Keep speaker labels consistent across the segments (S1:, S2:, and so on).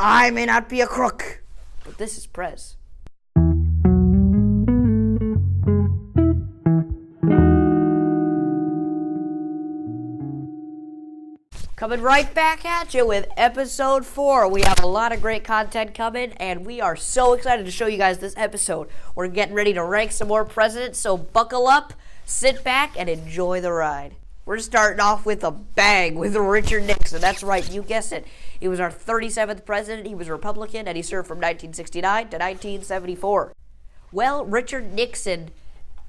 S1: I may not be a crook, but this is Prez. Coming right back at you with episode 4. We have a lot of great content coming, and we are so excited to show you guys this episode. We're getting ready to rank some more presidents, so buckle up, sit back, and enjoy the ride. We're starting off with a bang with Richard Nixon. That's right, you guessed it. He was our 37th president, he was a Republican, and he served from 1969 to 1974. Well, Richard Nixon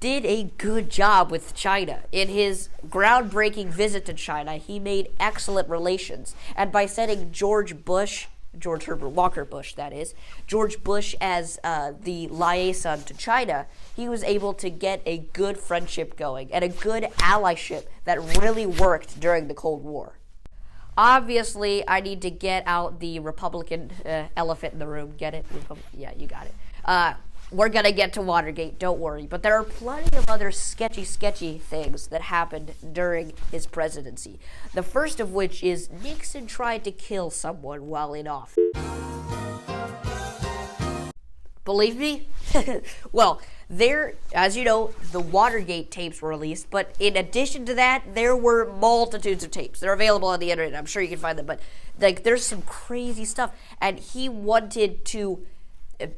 S1: did a good job with China. In his groundbreaking visit to China, he made excellent relations. And by setting George Herbert Walker Bush, that is, George Bush as the liaison to China, he was able to get a good friendship going and a good allyship that really worked during the Cold War. Obviously, I need to get out the Republican elephant in the room. Get it? Yeah, you got it. We're going to get to Watergate, don't worry. But there are plenty of other sketchy things that happened during his presidency. The first of which is Nixon tried to kill someone while in office. Believe me? Well, as you know, the Watergate tapes were released, but in addition to that, there were multitudes of tapes. They're available on the internet. I'm sure you can find them, but there's some crazy stuff. And he wanted to...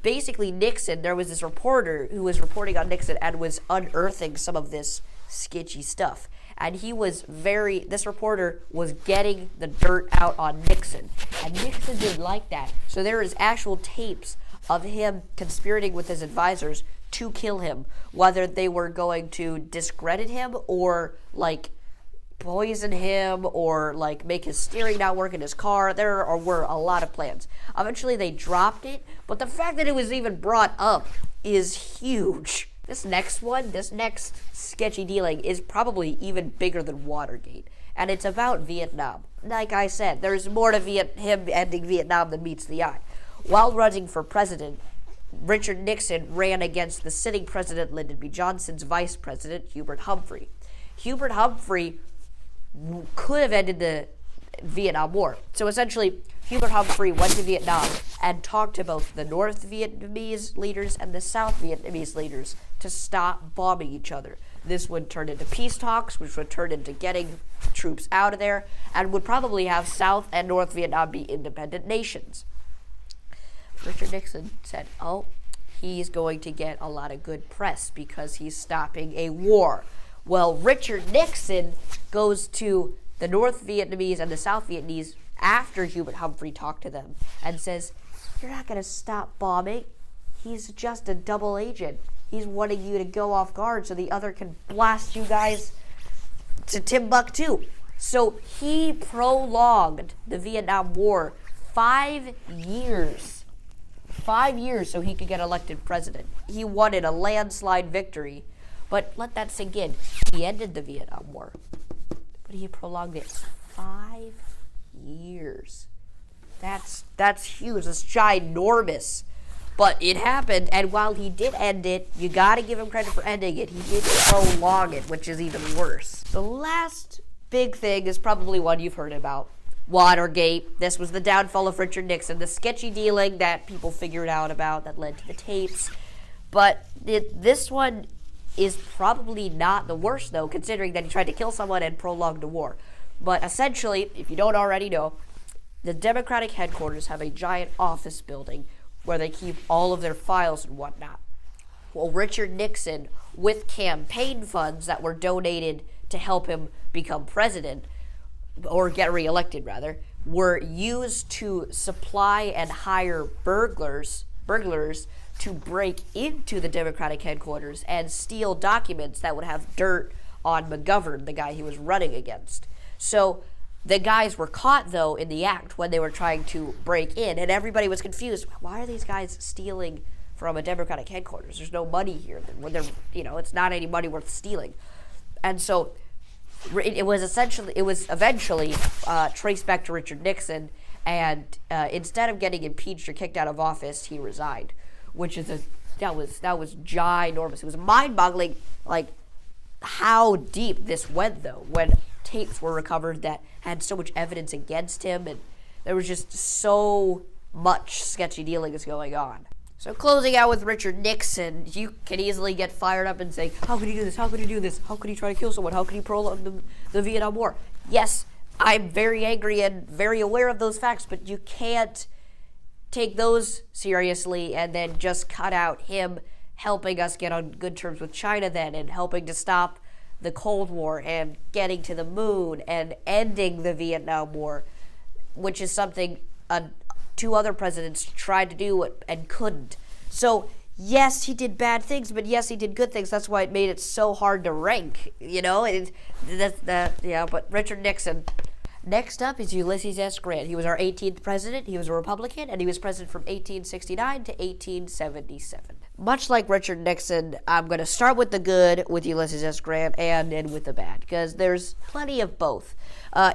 S1: Basically, Nixon, there was this reporter who was reporting on Nixon and was unearthing some of this sketchy stuff. And this reporter was getting the dirt out on Nixon. And Nixon didn't like that. So there is actual tapes of him conspirating with his advisors to kill him, whether they were going to discredit him or, poison him or make his steering not work in his car. There were a lot of plans. Eventually they dropped it, but the fact that it was even brought up is huge. This next sketchy dealing is probably even bigger than Watergate, and it's about Vietnam. Like I said, there's more to him ending Vietnam than meets the eye. While running for president, Richard Nixon ran against the sitting president Lyndon B. Johnson's vice president, Hubert Humphrey. Hubert Humphrey could have ended the Vietnam War. So essentially, Hubert Humphrey went to Vietnam and talked to both the North Vietnamese leaders and the South Vietnamese leaders to stop bombing each other. This would turn into peace talks, which would turn into getting troops out of there, and would probably have South and North Vietnam be independent nations. Richard Nixon said, he's going to get a lot of good press because he's stopping a war. Well, Richard Nixon goes to the North Vietnamese and the South Vietnamese after Hubert Humphrey talked to them and says, you're not going to stop bombing. He's just a double agent. He's wanting you to go off guard so the other can blast you guys to Timbuktu. So he prolonged the Vietnam War 5 years. 5 years so he could get elected president. He wanted a landslide victory. But let that sink in. He ended the Vietnam War, but he prolonged it 5 years. That's huge. That's ginormous. But it happened, and while he did end it, you gotta give him credit for ending it. He did prolong it, which is even worse. The last big thing is probably one you've heard about. Watergate. This was the downfall of Richard Nixon, the sketchy dealing that people figured out about that led to the tapes. But this one is probably not the worst, though, considering that he tried to kill someone and prolonged the war. But essentially, if you don't already know, the Democratic headquarters have a giant office building where they keep all of their files and whatnot. Well, Richard Nixon, with campaign funds that were donated to help him become president, or get reelected rather, were used to supply and hire burglars to break into the Democratic headquarters and steal documents that would have dirt on McGovern, the guy he was running against. So the guys were caught, though, in the act when they were trying to break in, and everybody was confused. Why are these guys stealing from a Democratic headquarters? There's no money here. It's not any money worth stealing. And so it was eventually traced back to Richard Nixon, and instead of getting impeached or kicked out of office, he resigned. Which is that was ginormous. It was mind-boggling, how deep this went, though, when tapes were recovered that had so much evidence against him, and there was just so much sketchy dealing is going on. So closing out with Richard Nixon, you can easily get fired up and say, how could he do this? How could he do this? How could he try to kill someone? How could he prolong the Vietnam War? Yes, I'm very angry and very aware of those facts, but you can't take those seriously and then just cut out him helping us get on good terms with China then, and helping to stop the Cold War and getting to the moon and ending the Vietnam War, which is something two other presidents tried to do and couldn't. So yes, he did bad things, but yes, he did good things. That's why it made it so hard to rank, but Richard Nixon. Next up is Ulysses S Grant. He was our 18th president. He was a Republican, and he was president from 1869 to 1877. Much like Richard Nixon, I'm going to start with the good with Ulysses S Grant and end with the bad, because there's plenty of both.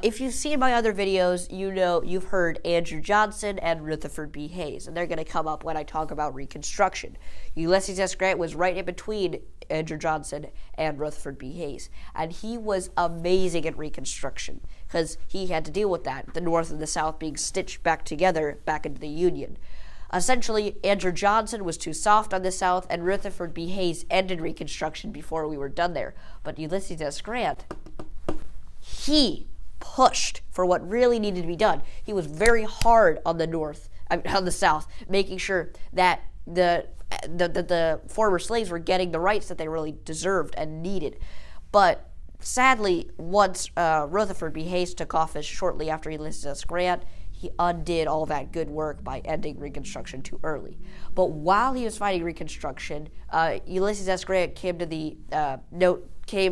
S1: If you've seen my other videos, you've heard Andrew Johnson and Rutherford B. Hayes, and they're going to come up when I talk about Reconstruction. Ulysses S Grant was right in between Andrew Johnson and Rutherford B. Hayes, and he was amazing at Reconstruction, because he had to deal with that, the North and the South being stitched back together back into the Union. Essentially, Andrew Johnson was too soft on the South, and Rutherford B. Hayes ended Reconstruction before we were done there. But Ulysses S. Grant, he pushed for what really needed to be done. He was very hard on the South, making sure that the former slaves were getting the rights that they really deserved and needed. But sadly, once Rutherford B. Hayes took office shortly after Ulysses S. Grant, he undid all that good work by ending Reconstruction too early. But while he was fighting Reconstruction, Ulysses S. Grant came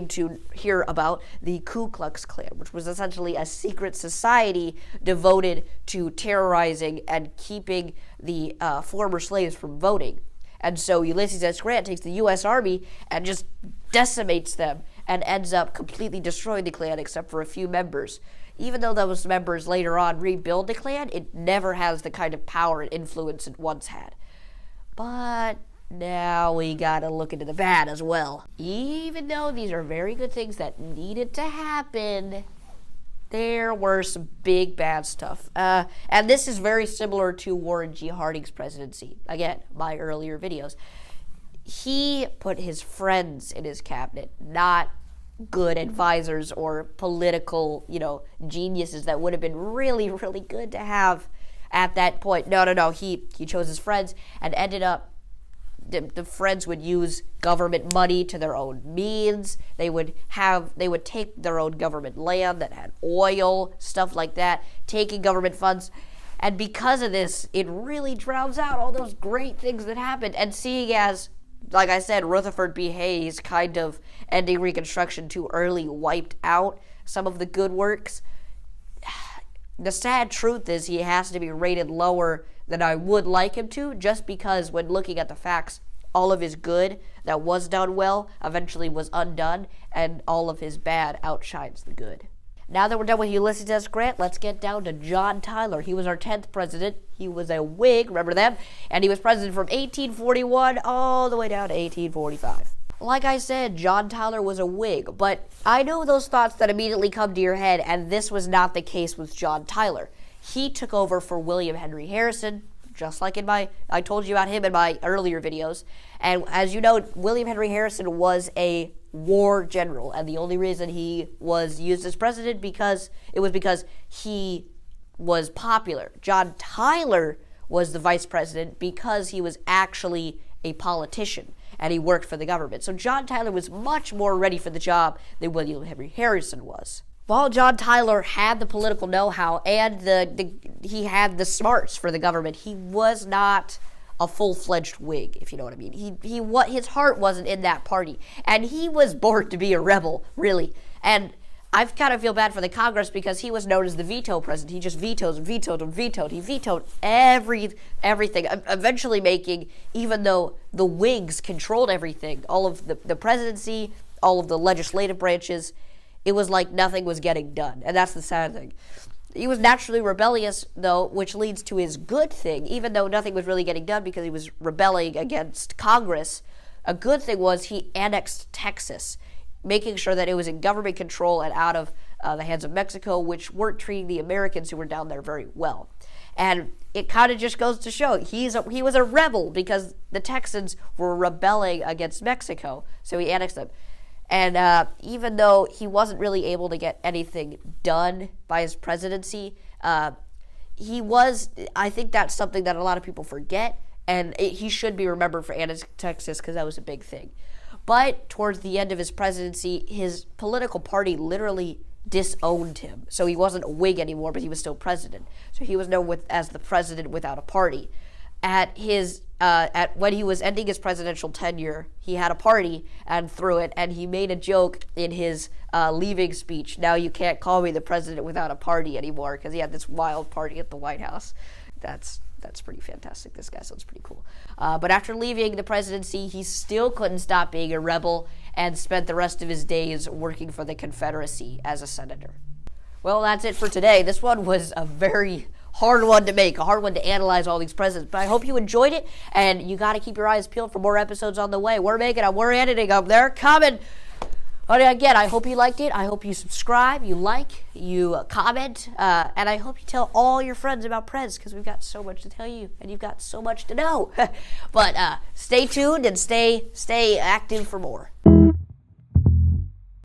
S1: to hear about the Ku Klux Klan, which was essentially a secret society devoted to terrorizing and keeping the former slaves from voting. And so Ulysses S. Grant takes the U.S. Army and just decimates them and ends up completely destroying the Klan except for a few members. Even though those members later on rebuild the Klan, it never has the kind of power and influence it once had. But now we gotta look into the bad as well. Even though these are very good things that needed to happen, there were some big bad stuff. And this is very similar to Warren G. Harding's presidency. Again, my earlier videos. He put his friends in his cabinet, not good advisors or political, geniuses that would have been really, really good to have at that point. No. He chose his friends and ended up, the friends would use government money to their own means. They would take their own government land that had oil, stuff like that, taking government funds. And because of this, it really drowns out all those great things that happened. And seeing as, like I said, Rutherford B. Hayes kind of ending Reconstruction too early wiped out some of the good works. The sad truth is he has to be rated lower than I would like him to, just because when looking at the facts, all of his good that was done well eventually was undone, and all of his bad outshines the good. Now that we're done with Ulysses S. Grant, let's get down to John Tyler. He was our 10th president. He was a Whig, remember them? And he was president from 1841 all the way down to 1845. Like I said, John Tyler was a Whig, but I know those thoughts that immediately come to your head, and this was not the case with John Tyler. He took over for William Henry Harrison, just like I told you about him in my earlier videos. And as you know, William Henry Harrison was a war general, and the only reason he was used as president because he was popular. John Tyler was the vice president because he was actually a politician and he worked for the government. So John Tyler was much more ready for the job than William Henry Harrison was. While John Tyler had the political know-how and he had the smarts for the government, he was not a full-fledged Whig, if you know what I mean. His heart wasn't in that party, and he was born to be a rebel, really. And I kind of feel bad for the Congress because he was known as the veto president. He just vetoed and vetoed and vetoed. He vetoed everything, eventually making, even though the Whigs controlled everything, all of the presidency, all of the legislative branches, it was like nothing was getting done, and that's the sad thing. He was naturally rebellious, though, which leads to his good thing. Even though nothing was really getting done because he was rebelling against Congress, a good thing was he annexed Texas, making sure that it was in government control and out of the hands of Mexico, which weren't treating the Americans who were down there very well. And it kind of just goes to show he was a rebel because the Texans were rebelling against Mexico, so he annexed them. And even though he wasn't really able to get anything done by his presidency, he was, I think that's something that a lot of people forget, and he should be remembered for annexing Texas because that was a big thing. But towards the end of his presidency, his political party literally disowned him. So he wasn't a Whig anymore, but he was still president. So he was known as the president without a party. When he was ending his presidential tenure, he had a party and threw it, and he made a joke in his leaving speech. Now you can't call me the president without a party anymore, because he had this wild party at the White House. That's pretty fantastic. This guy sounds pretty cool. But after leaving the presidency, he still couldn't stop being a rebel and spent the rest of his days working for the Confederacy as a senator. Well, that's it for today. This one was a very hard one to make, a hard one to analyze all these presidents. But I hope you enjoyed it, and you got to keep your eyes peeled for more episodes on the way. We're making them. We're editing them. They're coming. But again, I hope you liked it. I hope you subscribe, you like, you comment, and I hope you tell all your friends about Prez, because we've got so much to tell you, and you've got so much to know. But stay tuned and stay active for more.